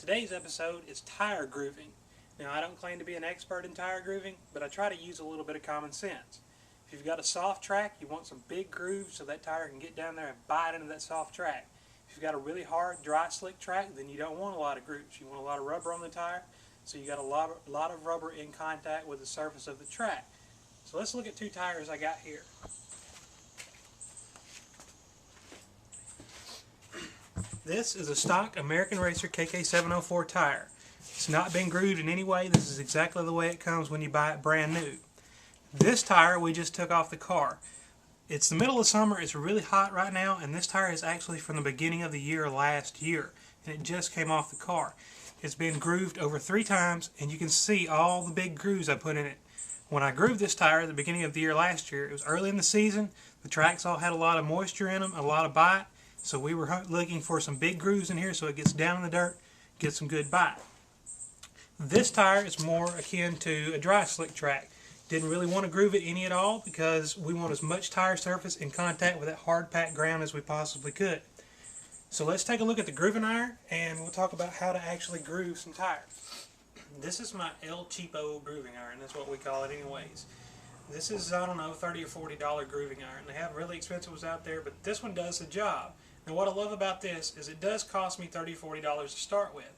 Today's episode is tire grooving. Now, I don't claim to be an expert in tire grooving, but I try to use a little bit of common sense. If you've got a soft track, you want some big grooves so that tire can get down there and bite into that soft track. If you've got a really hard, dry, slick track, then you don't want a lot of grooves. You want a lot of rubber on the tire, so you got a lot of rubber in contact with the surface of the track. So let's look at two tires I got here. This is a stock American Racer KK704 tire. It's not been grooved in any way. This is exactly the way it comes when you buy it brand new. This tire we just took off the car. It's the middle of summer, it's really hot right now, and this tire is actually from the beginning of the year last year, and it just came off the car. It's been grooved over 3 times, and you can see all the big grooves I put in it. When I grooved this tire at the beginning of the year last year, it was early in the season. The tracks all had a lot of moisture in them, a lot of bite. So we were looking for some big grooves in here so it gets down in the dirt, gets some good bite. This tire is more akin to a dry slick track. Didn't really want to groove it any at all because we want as much tire surface in contact with that hard packed ground as we possibly could. So let's take a look at the grooving iron and we'll talk about how to actually groove some tires. This is my El Cheapo grooving iron, that's what we call it anyways. This is, I don't know, $30 or $40 grooving iron. They have really expensive ones out there, but this one does the job. Now what I love about this is it does cost me $30 or $40 to start with.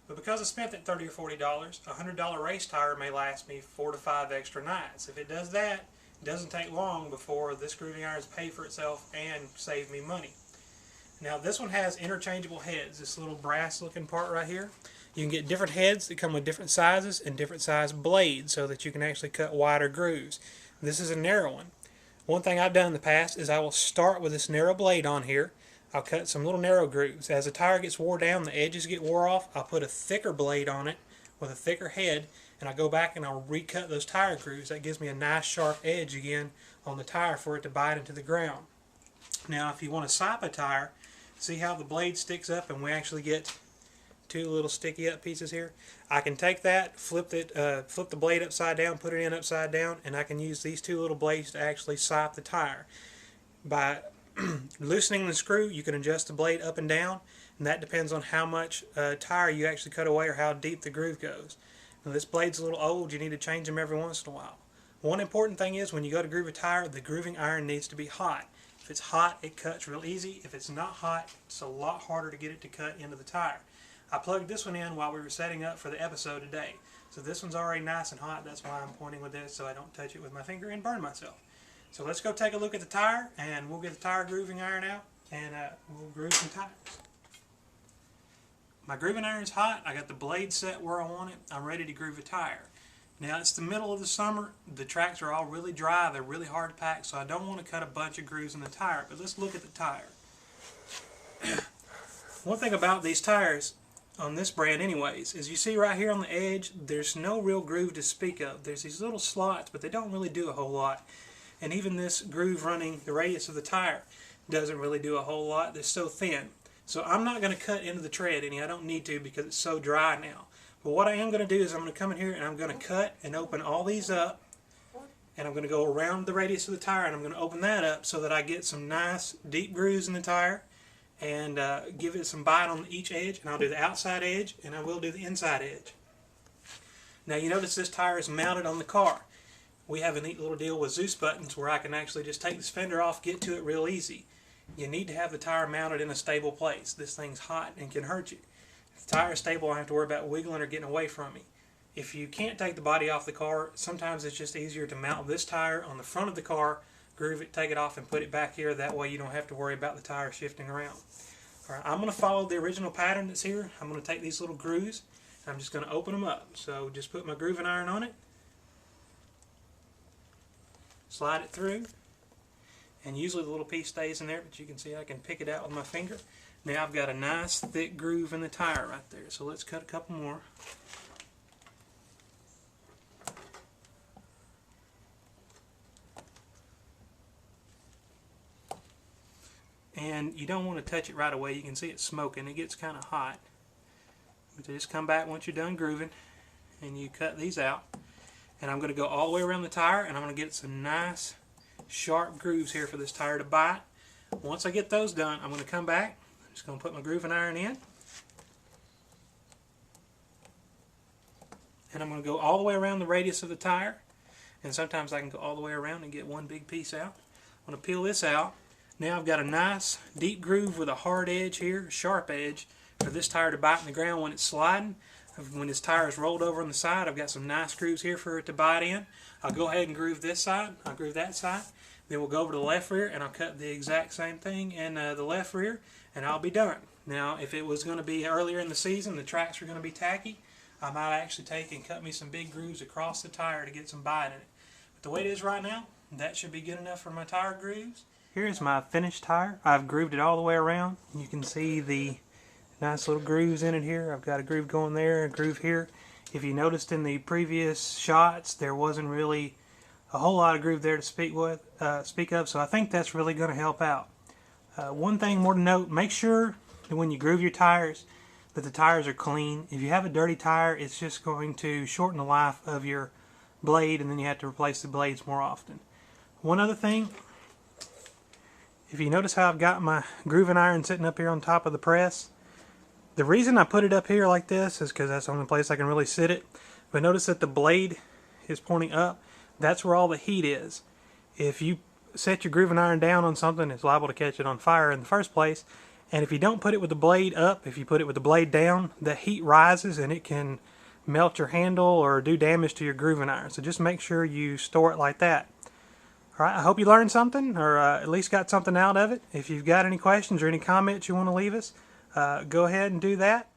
But because I spent that $30 or $40, a $100 race tire may last me 4 to 5 extra nights. If it does that, it doesn't take long before this grooving iron is paid for itself and save me money. Now this one has interchangeable heads, this little brass looking part right here. You can get different heads that come with different sizes and different size blades so that you can actually cut wider grooves. This is a narrow one. One thing I've done in the past is I will start with this narrow blade on here. I'll cut some little narrow grooves. As the tire gets wore down, the edges get wore off, I'll put a thicker blade on it with a thicker head, and I'll go back and I'll recut those tire grooves. That gives me a nice sharp edge again on the tire for it to bite into the ground. Now if you want to sop a tire, see how the blade sticks up and we actually get 2 little sticky up pieces here? I can take that, flip the blade upside down, put it in upside down, and I can use these 2 little blades to actually sop the tire. By loosening the screw, you can adjust the blade up and down, and that depends on how much tire you actually cut away or how deep the groove goes. Now, this blade's a little old, you need to change them every once in a while. One important thing is when you go to groove a tire, the grooving iron needs to be hot. If it's hot, it cuts real easy. If it's not hot, it's a lot harder to get it to cut into the tire. I plugged this one in while we were setting up for the episode today. So this one's already nice and hot, that's why I'm pointing with this so I don't touch it with my finger and burn myself. So let's go take a look at the tire and we'll get the tire grooving iron out and we'll groove some tires. My grooving iron's hot, I got the blade set where I want it, I'm ready to groove a tire. Now it's the middle of the summer, the tracks are all really dry, they're really hard to pack, so I don't want to cut a bunch of grooves in the tire, but let's look at the tire. One thing about these tires, on this brand anyways, is you see right here on the edge, there's no real groove to speak of. There's these little slots, but they don't really do a whole lot. And even this groove running the radius of the tire doesn't really do a whole lot. They're so thin. So I'm not going to cut into the tread any. I don't need to because it's so dry now. But what I am going to do is I'm going to come in here and I'm going to cut and open all these up. And I'm going to go around the radius of the tire and I'm going to open that up so that I get some nice deep grooves in the tire. And give it some bite on each edge. And I'll do the outside edge and I will do the inside edge. Now you notice this tire is mounted on the car. We have a neat little deal with Zeus buttons where I can actually just take this fender off, get to it real easy. You need to have the tire mounted in a stable place. This thing's hot and can hurt you. If the tire is stable, I don't have to worry about wiggling or getting away from me. If you can't take the body off the car, sometimes it's just easier to mount this tire on the front of the car, groove it, take it off, and put it back here. That way you don't have to worry about the tire shifting around. Alright, I'm going to follow the original pattern that's here. I'm going to take these little grooves, and I'm just going to open them up. So just put my grooving iron on it. Slide it through, and usually the little piece stays in there, but you can see I can pick it out with my finger. Now I've got a nice thick groove in the tire right there, so let's cut a couple more. And you don't want to touch it right away. You can see it smoking. It gets kind of hot. But just come back once you're done grooving, and you cut these out. And I'm going to go all the way around the tire and I'm going to get some nice sharp grooves here for this tire to bite. Once I get those done, I'm going to come back. I'm just going to put my grooving iron in. And I'm going to go all the way around the radius of the tire. And sometimes I can go all the way around and get one big piece out. I'm going to peel this out. Now I've got a nice deep groove with a hard edge here, sharp edge, for this tire to bite in the ground when it's sliding. When this tire is rolled over on the side, I've got some nice grooves here for it to bite in. I'll go ahead and groove this side. I'll groove that side. Then we'll go over to the left rear and I'll cut the exact same thing in the left rear, and I'll be done. Now, if it was going to be earlier in the season, the tracks are going to be tacky, I might actually take and cut me some big grooves across the tire to get some bite in it. But the way it is right now, that should be good enough for my tire grooves. Here's my finished tire. I've grooved it all the way around. You can see the nice little grooves in it here. I've got a groove going there, a groove here. If you noticed in the previous shots, there wasn't really a whole lot of groove there to speak of, so I think that's really going to help out. One thing more to note, make sure that when you groove your tires that the tires are clean. If you have a dirty tire, it's just going to shorten the life of your blade, and then you have to replace the blades more often. One other thing, if you notice how I've got my grooving iron sitting up here on top of the press, the reason I put it up here like this is because that's the only place I can really sit it. But notice that the blade is pointing up. That's where all the heat is. If you set your grooving iron down on something, it's liable to catch it on fire in the first place. And if you don't put it with the blade up, if you put it with the blade down, the heat rises and it can melt your handle or do damage to your grooving iron. So just make sure you store it like that. Alright, I hope you learned something, or at least got something out of it. If you've got any questions or any comments you want to leave us, go ahead and do that.